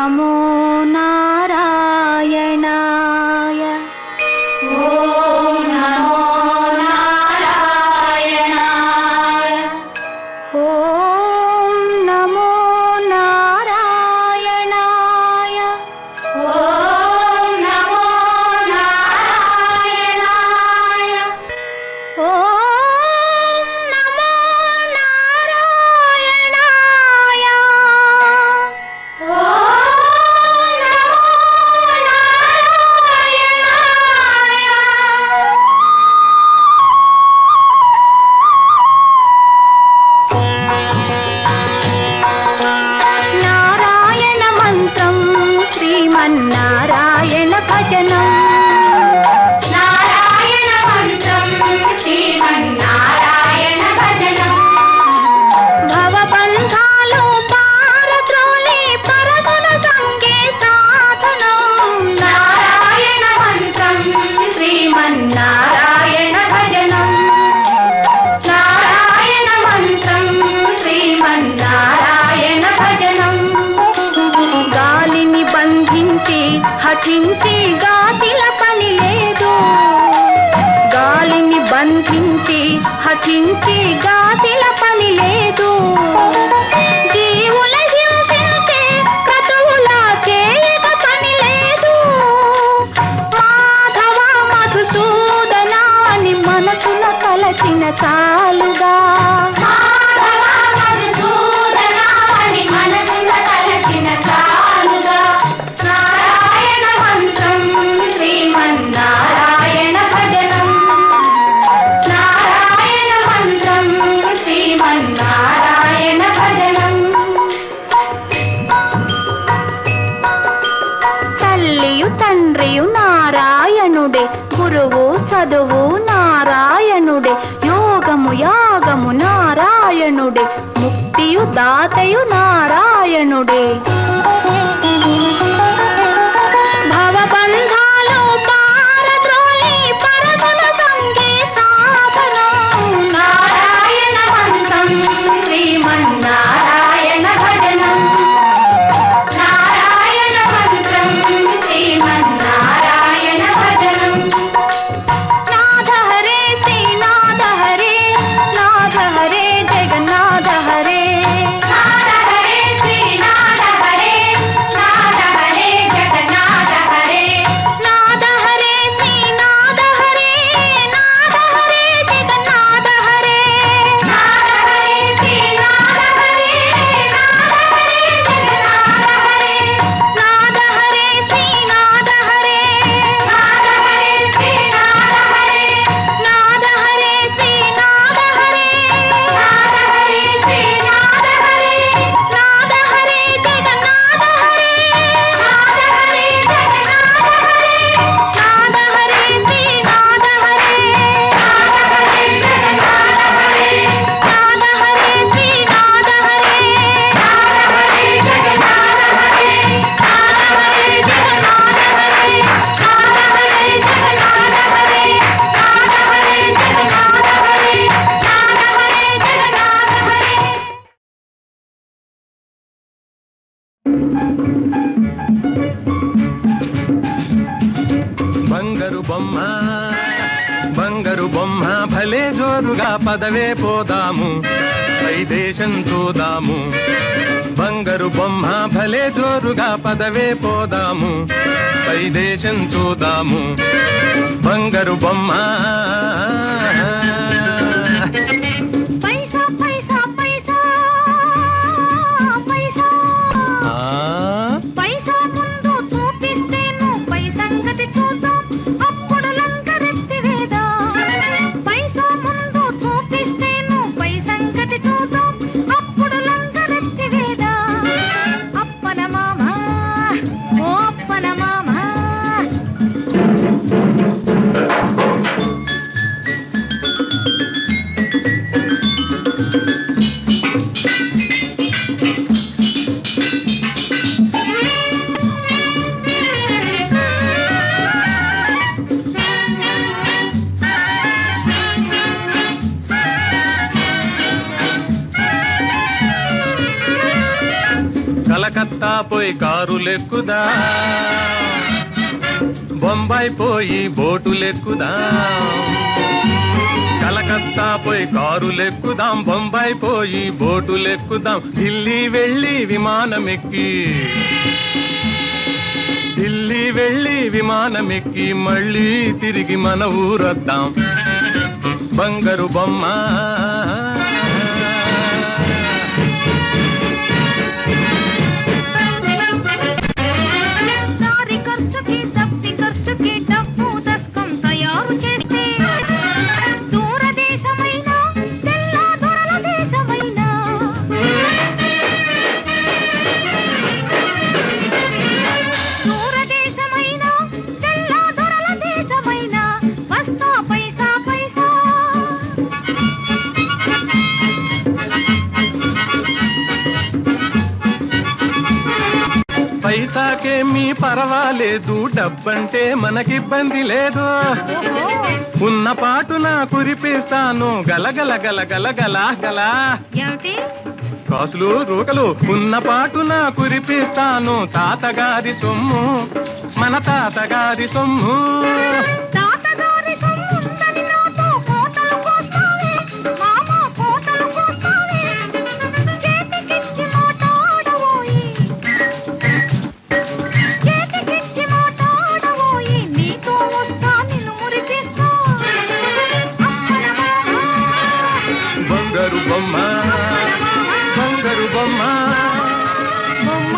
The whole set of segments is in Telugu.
నమో నారాయణాయ. ఓం నమో నారాయణాయ. ఓం నమో నారాయణాయ. ఓం నమో నారాయణాయ. ఓం నమో నారాయణాయ. ఓం నారాయణ మంత్రం శ్రీమన్నారాయణ భజనం. నారాయణ మంత్రం శ్రీమన్నారాయణ భజనం. భవబంధాలు పారద్రోలి పరగుణ సంగే సాధనం. నారాయణ మంత్రం శ్రీమన్నారాయణ భజనం. నారాయణ మంత్రం శ్రీమన్నారాయణ భజనం. గాలిని బంధించి హఠించి గాతిల పని లేదు. గాలిని బంధించి హఠించి గాతిల పని లేదు. జీవుల హింసించే క్రతువులా చేయక పని లేదు. మాధవ మధుసూదన అని మనసున కలచిన చాలుగా. మాధవ మధుసూదన అని మనసున కలచిన చాలుగా. నారాయణ మంత్రం శ్రీమన్నారాయణ భజనం. నారాయణ మంత్రం శ్రీమన్నారాయణ భజనం. తల్లియు తండ్రియు నారాయణుడే. గురువు చదువు నారాయణుడే. యోగము యాగము నారాయణుడే. ముక్తియు దాతయు నారాయణుడే. భవబంధాలు పారద్రోలి పరగుణ సంగే సాధనం. నారాయణ మంత్రం శ్రీమన్నారాయణ భజనం. నారాయణ మంత్రం శ్రీమన్నారాయణ భజనం. నాథ హరే శ్రీనాథ హరే. నాథ హరే జగన్నాథ హరే. నాథ హరే శ్రీనాథ హరే. నాథ హరే జగన్నాథ హరే. నాథ హరే శ్రీనాథ హరే. నాథ హరే జగన్నాథ హరే. నాథ హరే శ్రీనాథ హరే. నాథ హరే జగన్నాథ హరే. నాథ హరే శ్రీనాథ హరే. నాథ హరే శ్రీనాథ హరే. నాథ హరే శ్రీనాథ హరే. నాథ హరే శ్రీనాథ హరే. నాథ హరే జగన్నాథ హరే. నాథ హరే జగన్నాథ హరే. నాథ హరే శ్రీనాథ హరే. నాథ హరే జగన్నాథ హరే. నాథ హరే శ్రీనాథ హరే. నాథ హరే జగన్నాథ హరే. నాథ హరే జగన్నాథ హరే. నాథ హరే జగన్నాథ హరే. నాథ హరే జగన్నాథ హరే. నాథ హరే జగన్నాథ హరే. బంగారు బొమ్మ బంగారు బొమ్మ భలే జోరుగా పదవే పోదాము. పై దేశం చూదాము. బంగారు బొమ్మ భలే జోరుగా పదవే పోదాము. పై దేశం చూదాము. బంగారు బొమ్మ పైసా పైసా పైసా పైసా. ఆ, పైసా ముందు చూపిస్తేను పై సంగతి చూద్దాం. అప్పుడు లంకరెత్తి వేదా. పైసా ముందు చూపిస్తేను పై సంగతి చూద్దాం. అప్పుడు లంకరెత్తి వేదా. అప్పన మామ ఓ అప్పన మామ. పోయి కారులెక్కుదా, బొంబాయి పోయి బోటులెక్కుదాం. కలకత్తా పోయి కారులెక్కుదాం, బొంబాయి పోయి బోటులెక్కుదాం. ఢిల్లీ వెళ్ళి విమానమెక్కి, ఢిల్లీ వెళ్ళి విమానమెక్కి మళ్ళీ తిరిగి మన ఊరొద్దాం. బంగారు బొమ్మ పైసాకేమీ పర్వాలేదు, డబ్బంటే మనకిబ్బంది లేదు. ఉన్న పాటున కురిపిస్తాను గలగల గలగల గలా గలా. కాసులు రూకలు ఉన్న పాటున కురిపిస్తాను. తాతగారి సొమ్ము మన తాతగారి సొమ్ము. బంగారు బొమ్మ బంగారు బొమ్మ బొమ్మ.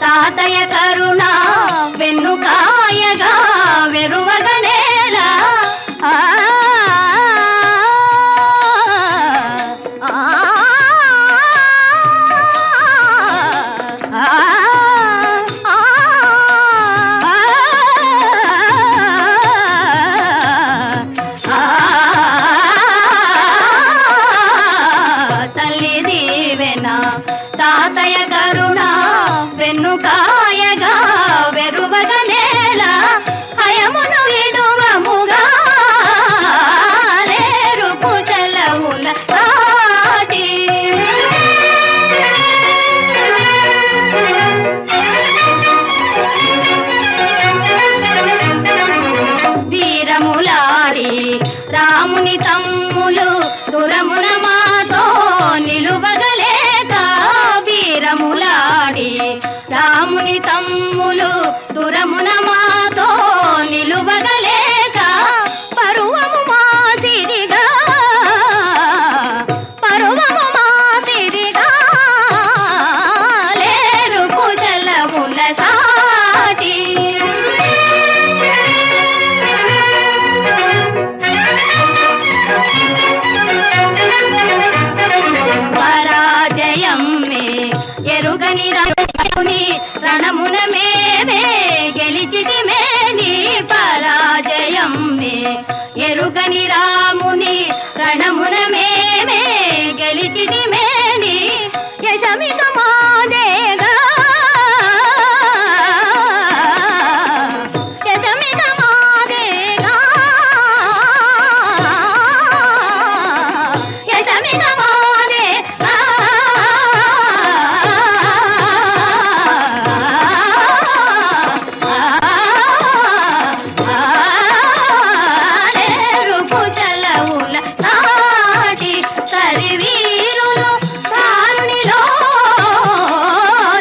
తాతయ కరుణ వెన్నుకాయగా వెరువగనేలా. తల్లి దీవెన తాతయ కరుణ వెన్నుకాయగా వెరువగనేలా. హయమును విడువముగా లేరు కుశలముల సాటి. వీరములాడి రాముని తమ్ములు దురమున మాతో నిలువగలేక. వీరములాడి రాముని తమ్ములు దురమున మాతో నిలువగలేక. పరువము మాదిరిగా పరువము మాదిరిగా లేరు కుశలముల సాటి. పరాజయం మే ఎరుగని రణమున మేమే గెలిచితిమేని. పరాజయం మే ఎరుగని రాముని రణమున మేమే గెలిచితిమేని. యశమిక మాదేగా యశమిక మాదేగా యశమిక మాదేగా. లేరు కుశలముల సాటి. సరివీరులు దారునిలో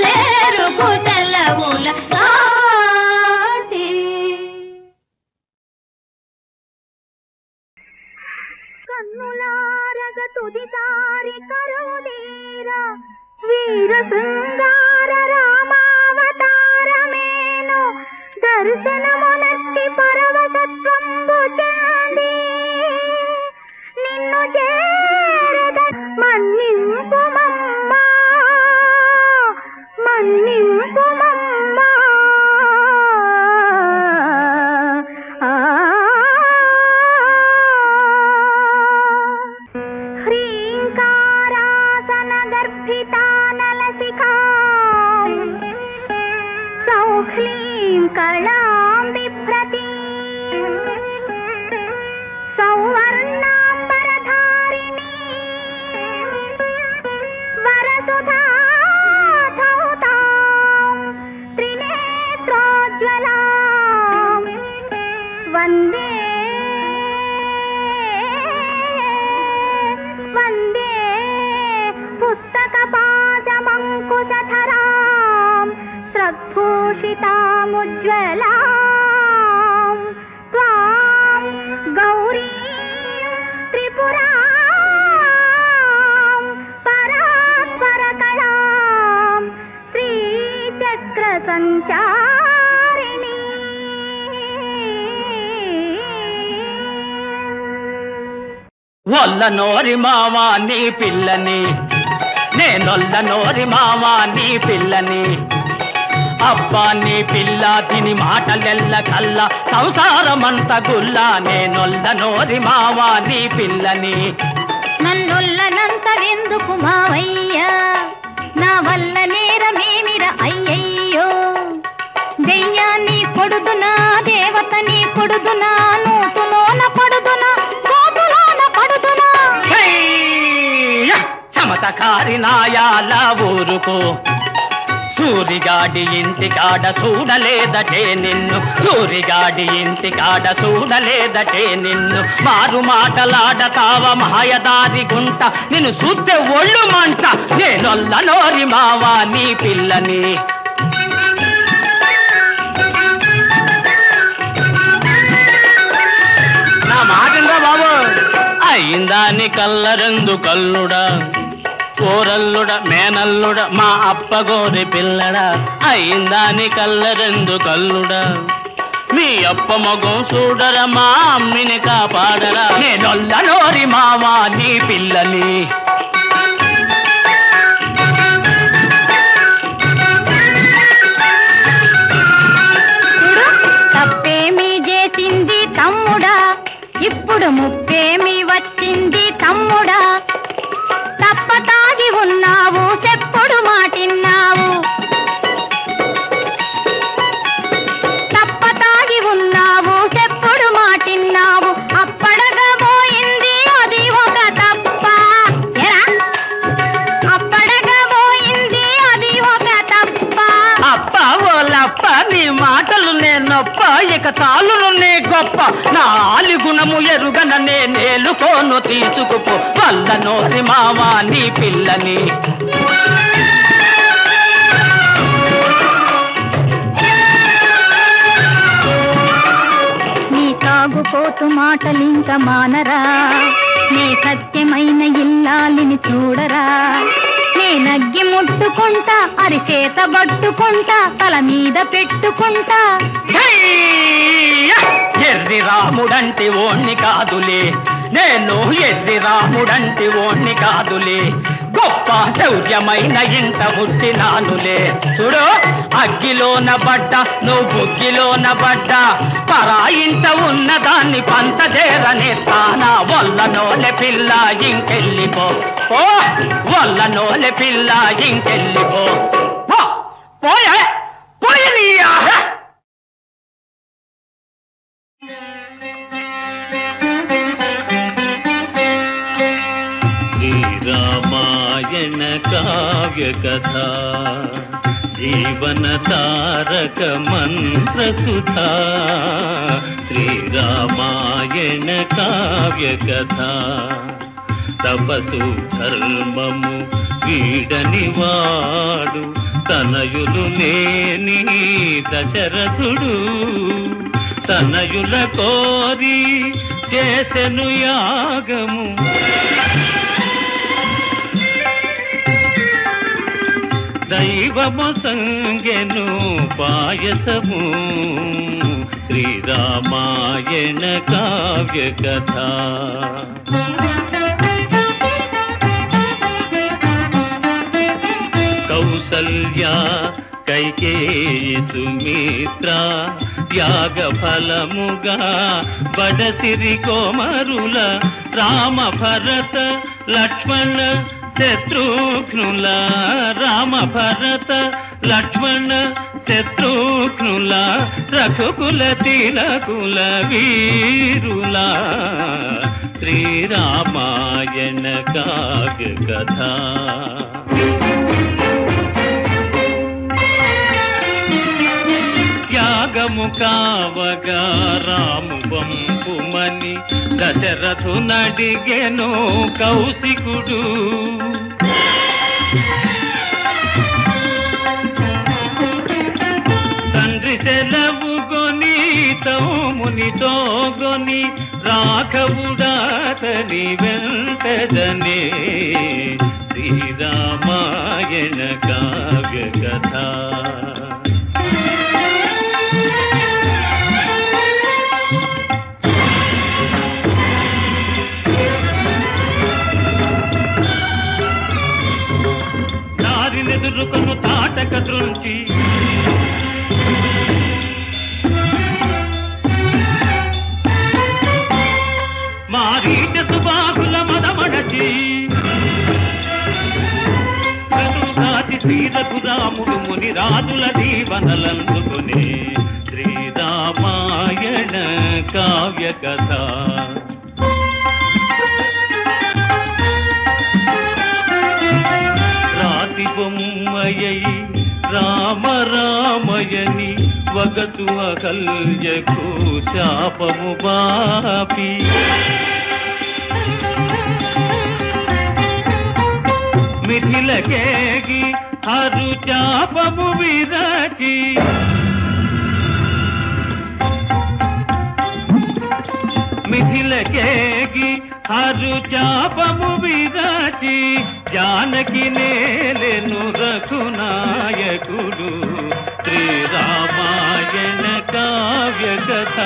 లేరు కుశలముల సాటి. కన్నులారగ తుదిదారి కరుదీరా వీర శృంగార రామావతారమేను. దర్శనమునట్టి పరవశత్వంబు చెంది నిన్ను शोभितानलशिखाम् सौख्लीं कलां बिभ्रतीं सौवर्णाम्बरधारिणी वरसुधा धौतां त्रिनेत्रोज्ज्वलां वन्दे वन्दे पुस्तकपाशमङ्कुशधरां श्रद्धूषितामुज्ज्वलां त्वां गौरीं त्रिपुरां परात्परकलां श्रीचक्रसञ्चारिणी వల్ల నోరి మావా నీ పిల్లని నేనొల్ల నోరి మావా నీ పిల్లని అబ్బా నీ పిల్ల తిని మాటలెల్ల కల్లా సంసారమంత గుల్లా నేనొల్ల నోరి మావా నీ పిల్లని నన్నొల్లనంతవెందుకు మావయ్యా నా వల్ల నేరమేమిర అయ్యయ్యో దెయ్యాన్ని కొడుదునా దేవతని కొడుదునా నూతులోన పడుదునా కోతులోన పడుదునా చమతకారి నాయాల ఊరుకో సూరిగాడి ఇంటికాడ చూడలేదటే నిన్ను సూరిగాడి ఇంటికాడ చూడలేదటే నిన్ను మారు మాటలాడతావ మాయదారి గుంట నిన్ను చూస్తే ఒళ్ళు మంట నేనొల్ల నోరి మావా నీ పిల్లని నా మాటిందా బాబు అయిందాని కల్లరెందు కల్లుడా కోరల్లుడ మేనల్లుడ మా అప్పగోరి పిల్లడా అయిందాని కల్లరెందు కల్లుడా మీ అప్ప మగం చూడరా మా అమ్మిని కాపాడరా నేనొల్ల నోరి మావా నీ పిల్లని తప్పేమి చేసింది తమ్ముడా ఇప్పుడు ముప్పేమి వచ్చింది తమ్ముడా తప్పతాగి ఉన్నావు చెప్పుడు మాటిన్నావు తప్పతాగి ఉన్నావు చెప్పుడు మాటిన్నావు అప్పడగా పోయింది అది ఒక తప్ప ఎరా అప్పడగా పోయింది అది ఒక తప్ప అప్ప ఓలప్ప నీ మాటలు నేనొప్ప ఇక చాలును నీ గొప్ప నా ఆలి గుణము ఎరుగన నేలుకోను తీసుకుపో వల్ల నోరి మావా నీ పిల్లని నీ తాగుపోతు మాటలింక మానరా నీ సత్యమైన ఇల్లాలిని చూడరా నే నగ్గి ముట్టుకుంటా అరిచేత పట్టుకుంటా తల మీద పెట్టుకుంటా ఎర్రి రాముడంటి ఓణ్ణి కాదులే నేను ఎర్రి రాముడంటి ఓణ్ణి కాదులే గొప్ప శౌర్యమైన ఇంట పుట్టినానులే చూడు అగ్గిలోన పడ్డ నువ్వు బుగ్గిలోన పడ్డ పరా ఇంట ఉన్నదాన్ని పంచదేరనేస్తానా వల్ల నోలె పిల్ల ఇంకెళ్ళిపో ఓ వల్ల నోలె పిల్ల ఇంకెళ్ళిపో పోయే పోయనీయా శ్రీరామాయణ కావ్య కథ జీవన తారక మంత్ర సుధా శ్రీరామాయణ కావ్య కథ తపసు ధర్మము వీడని వాడు తనయులు లేని దశరథుడు తనయుల కోరి చేసెను యాగము దైవము సంగెను పాయసము శ్రీరామాయణ కావ్య కథ కౌసల్యా కైకేయి సుమిత్ర యాగ ఫలముగా బడసిరి కోమరుల రామ భరత లక్ష్మణ శత్రుఘ్నుల రామ భరత లక్ష్మణ శత్రుఘ్నుల రఘుకుల తిలకుల వీరుల శ్రీరామాయణ కావ్య కథ. యాగము కావగా రాము పంపుమని దశరథునడిగెను కౌశికుడు. తండ్రి సెలవు గొని తౌమునితో గొని రాఘవుడాతని వెంటదనే శ్రీరామాయణ కావ్య కథ. దారినెదురుకొను తాటక దృంచి మారీచ సుబాహుల మదమడచి కనుగాచి శ్రీరఘురాముడు ముని రాజుల దీవనలందుకునే శ్రీరామాయణ కావ్య కథ. రాతి బొమ్మయై రామ రామయని వగతు అకల్యకు శాపము బాపి మిథిలకేగి హరు చాపము విరచి మిథిలకేగి హరు చాపము విరచి జానకి నేలెను రఘునాయకుడు శ్రీరామాయణ కావ్య కథ.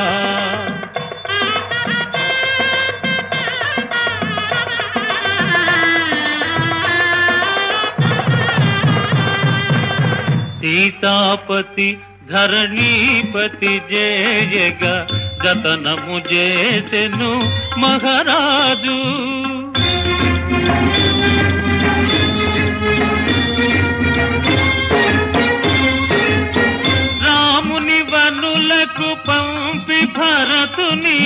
సీతాపతి ధరణీపతి జయగ జతనము చేసెను మహారాజు. రాముని వనులకు పంపి భరతుని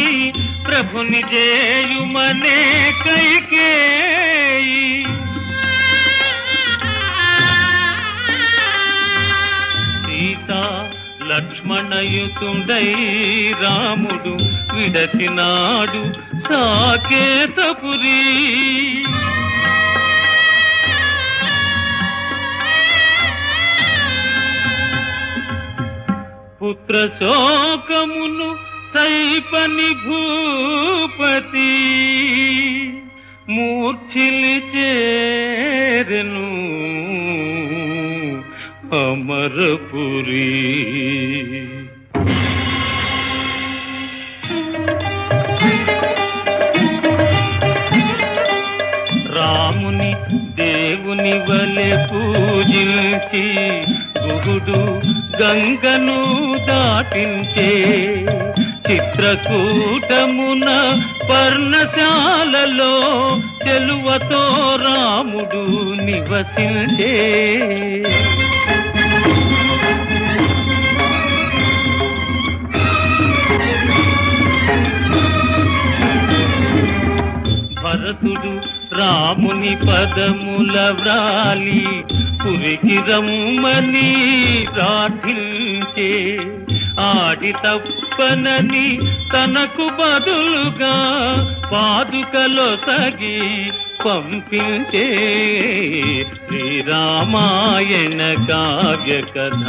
ప్రభుని చేయుమనే కైకేయి. సీతా లక్ష్మణయుతుండై రాముడు విడచినాడు సాకేతపురి. పుత్ర శోకమును సైపని భూపతి మూర్ఛిలి చేరెను అమరపురి. రాముని దేవుని వలె పూజించి గుహుడు గంగను దాటించే చిత్రకూటమున పర్ణశాలలో చెలువతో రాముడు నివసించే. భరతుడు రాముని పదముల వ్రాలి పురికి రమ్మని ప్రార్థించే. ఆడి తప్పనని తనకు బదులుగా పాదుకలో సగి పంపించే శ్రీరామాయణ కావ్య కథ.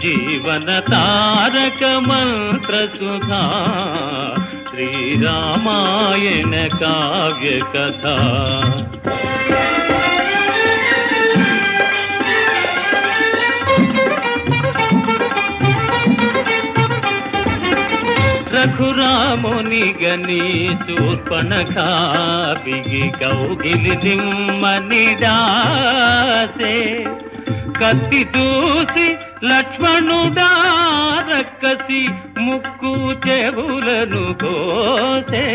జీవన తారక మంత్ర సుధా శ్రీరామాయణ కావ్య కథ. రఘురాముని గని శూర్పణఖా బిగి కౌగిలి నిమ్మని దాసే. కత్తి దూసి లక్ష్మణుడా రక్కసి ముక్కు చెవులను కోసే.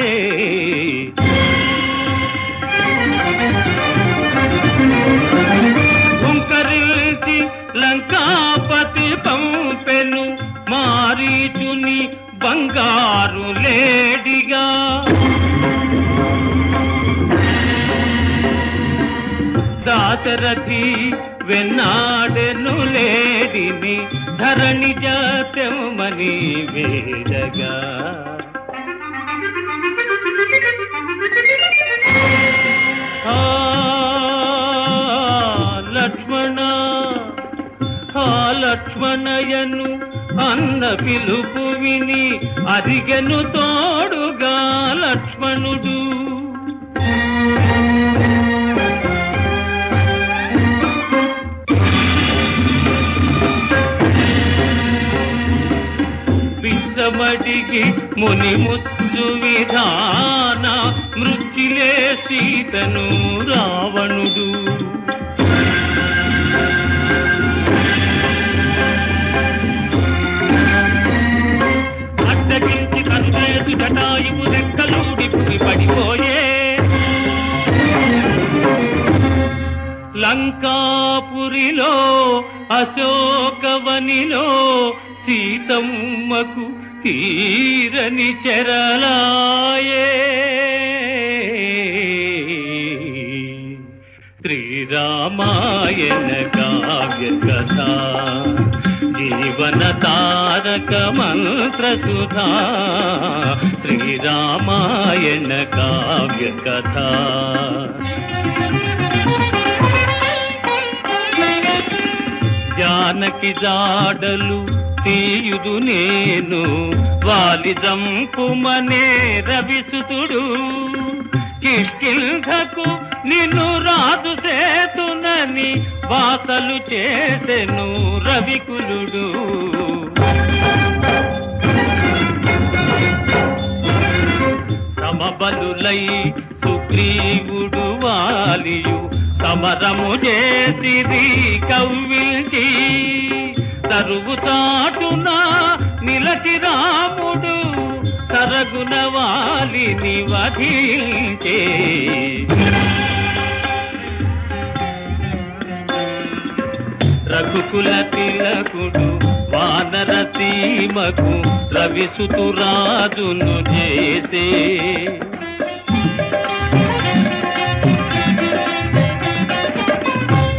అన్నగారు లేడిగా దాశరథి వెన్నాడెను లేడిని ధరణి జాతమని వేడగా లక్ష్మణయను అన్న పిలుపు విని అరిగెను తోడుగా లక్ష్మణుడు పిచ్చమడిగి ముని ముచ్చు విధాన మృత్యులే సీతను రావణుడు అడ్డగించి కనుగేసు జటాయువు రెక్కలూడి పురి పడిపోయే లంకాపురిలో అశోకవనిలో సీతమ్మకు తీరని చెరలాయే శ్రీరామాయణ కావ్య కథ జీవన తారక మంత్ర సుధా శ్రీరామాయణ కావ్య కథ జానకి జాడలు తీయుదు నేను వాలి జంపుమనే రవిసుతుడు కిష్కింధకు నిన్ను రాజు సేతునని వాసలు చేసెను రవికులుడు సమబలులై సుగ్రీవుడు వాలియు సమరము చేసిది కవ్విల్చి తరువు చాటున నిలచి రాముడు సరగున వాలిని వధించే రఘుకుల తిలకుడు వానర సీమకు రవిసుతురాజును చేసే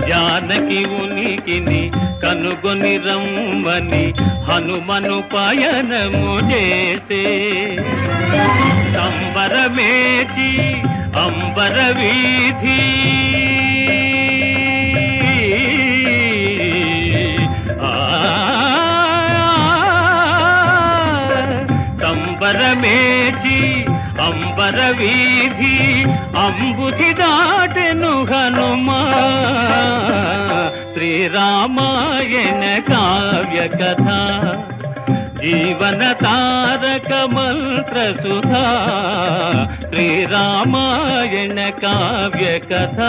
జానకి ఉనికిని కనుగొని రమ్మని హనుమను పయనము చేసే సంబరమేచి అంబర వీధి సంబరమేచి అంబర వీధి అంబుధి దాటెను హనుమా శ్రీరామాయణ కావ్య కథ జీవన తారక మంత్ర సుధా శ్రీరామాయణ కావ్య కథ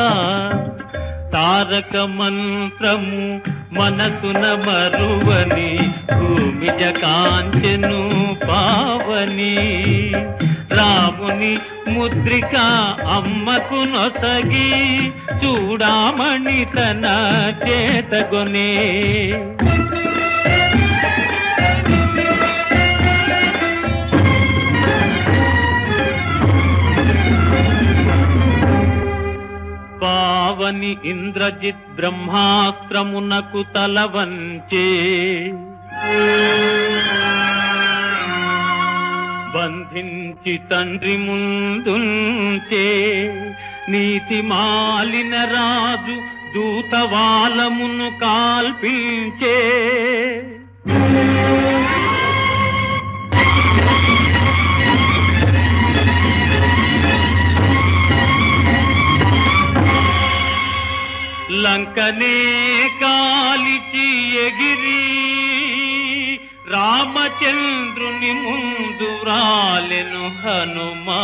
తారక మంత్రము మనసున మరువని భూమిజ కాంచెను పావని రాముని ముద్రిక అమ్మకు నొసగి చూడామణి తన చేతగొనే పావని ఇంద్రజిత్ బ్రహ్మాస్త్రమునకు తల వంచే బంధించి తండ్రి ముందుంచే నీతి మాలిన రాజు దూతవాలమును కాల్పించే లంకనే కాలిచి ఎగిరి రామచంద్రుని ముందు రాలెను హనుమా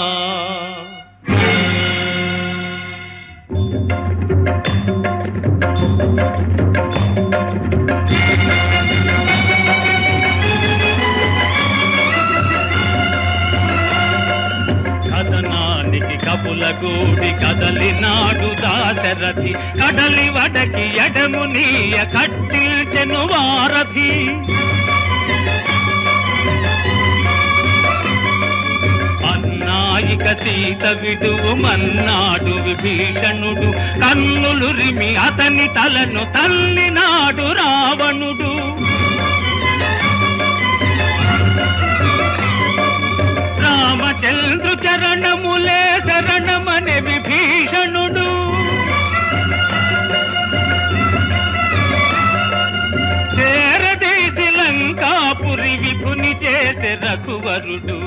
కథనానికి కపులగూడి కదలినాడు దాశరథి కడలి వడకి ఎడమునీయ కట్టిల్చెను వారథి ఇక సీత విడువు మన్నాడు విభీషణుడు కన్నులురిమి అతని తలను తల్లినాడు రావణుడు రామచంద్రు చరణములే శరణమనే విభీషణుడు చేరదీసి లంకాపురి విభుని చేసే రఘువరుడు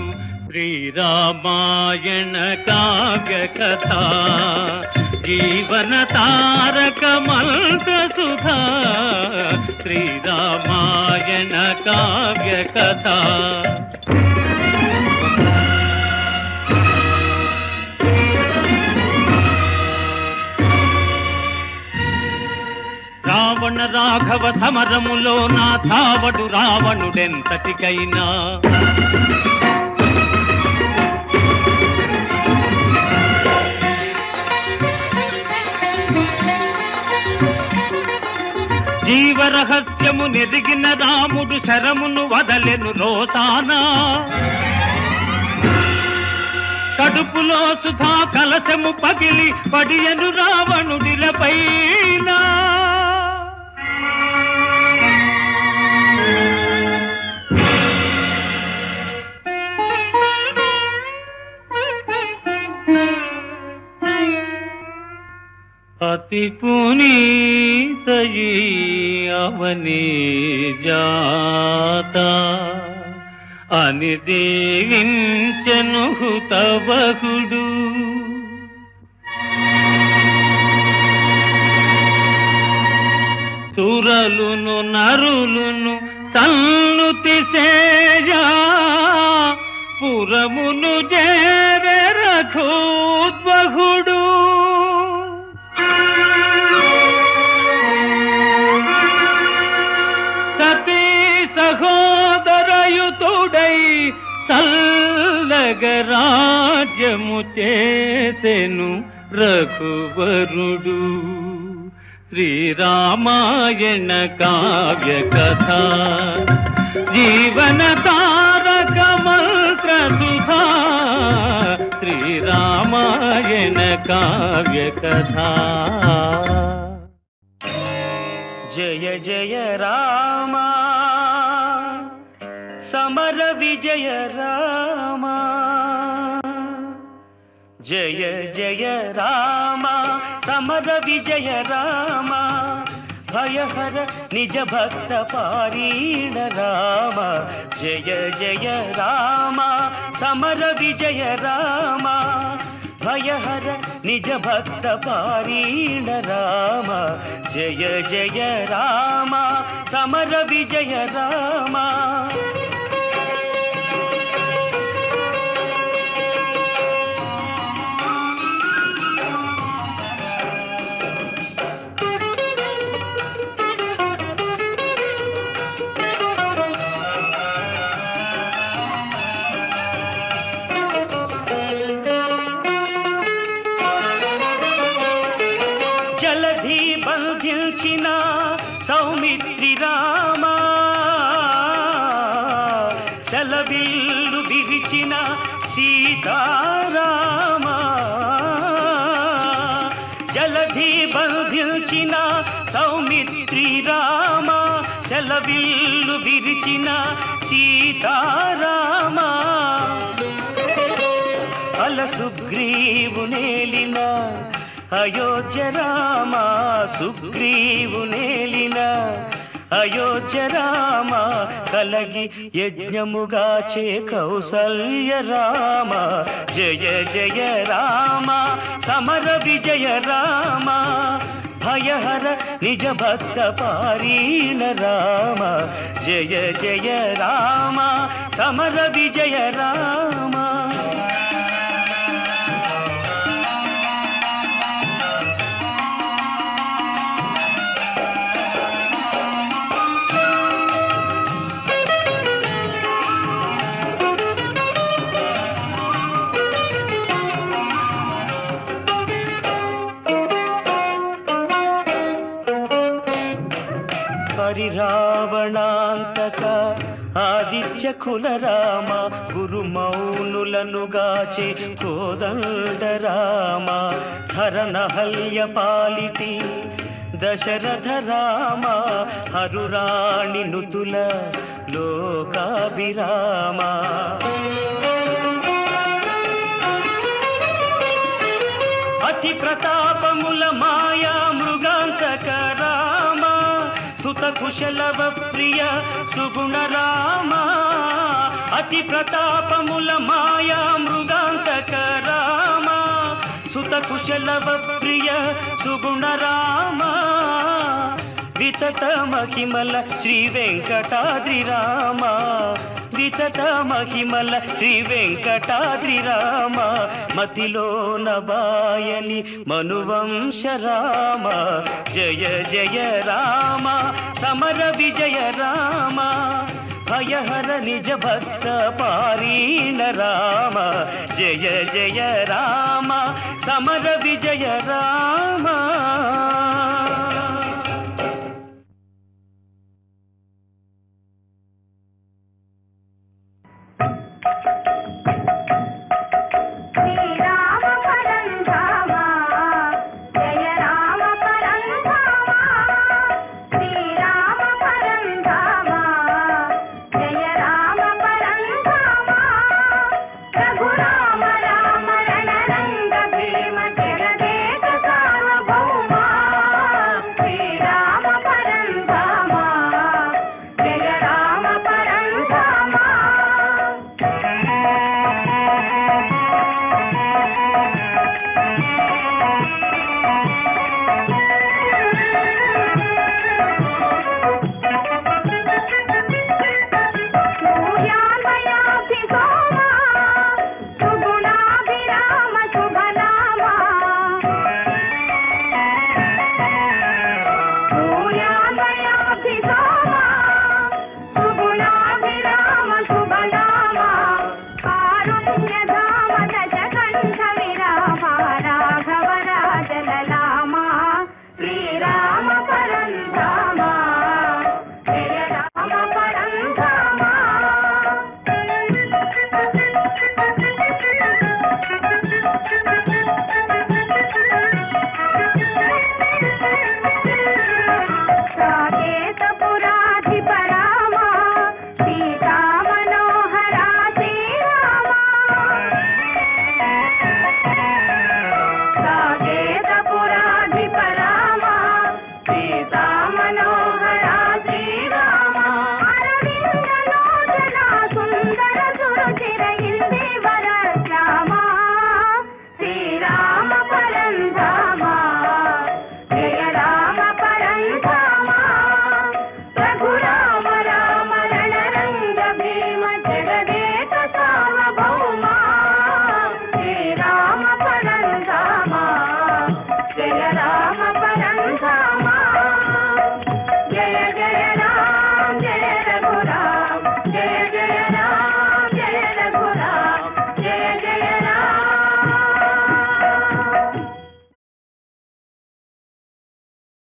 శ్రీరామాయణ కావ్య కథ జీవన తారక మంత్ర సుధా శ్రీరామాయణ కావ్య కథ రావణ రాఘవ సమరములో నా ధావడు రావణుడెంతటికైనా జీవరహస్యము నెదిగిన రాముడు శరమును వదలెను రోసానా కడుపులో సుధా కలశము పగిలి పడియను రావణుడిలపైన అతి పునీతయీ అవని జాత అని దీవించెను హుతవహుడు సురలును నరులును సన్నుతి సేయా పురమును చేరె రఘోద్వహుడు సతీ సహోదరయుతుడై చల్లగరాజ్యము చేసెను రఘువరుడు శ్రీరామాయణ కావ్య కథ జీవన తారక మంత్ర సుధా శ్రీరామాయణ కావ్య కథ జయ జయ రామా సమర విజయ రామా జయ జయ రామా సమర విజయ రామా భయహర నిజ భక్త పారీణ రామ జయ జయ రామా సమర విజయ రామా భయహర నిజ భక్త పారీణ రామ జయ జయ రామా సమర విజయ రామా జలధి బంధించిన సౌమిత్రి రామా సెలవిల్లు విరిచిన సీతారామా జలధి బంధించిన సౌమిత్రి రామా సెలవిల్లు విరిచిన సీతారామా అల సుగ్రీవు నేలిన అయోధ్య రామ సుగ్రీవు నేలిన అయోధ్య రామ కలగి యజ్ఞముగాచే కౌసల్య రామ జయ జయ రామ సమర విజయ రామ భయహర నిజ భక్త పారీణ రామ జయ జయ రామ సమర విజయ రామ పరిరావణాంతక ఆదిత్య కుల రామ గురు మౌనులను గాచే కోదండ రామ హరనహల్య పాలిటి దశరథ రామ హరురాణి నుతుల లోకాభిరామ అతి ప్రతాపముల మాయా మృగాంతక రామ సుత కుశలవ ప్రియ సుగుణ రామ అతి ప్రతాపముల మాయా మృగాంతక రామ సుత కుశలవ ప్రియ సుగుణ రామ వితత మహిమల శ్రీ వెంకటాద్రి రామ వితత మహిమల శ్రీ వెంకటాద్రి రామ మతిలో నబాయని మనువంశ రామ జయ జయ రామ సమర విజయ రామ భయహర నిజ భక్త పారీణ రామ జయ జయ రామ సమర విజయ రామ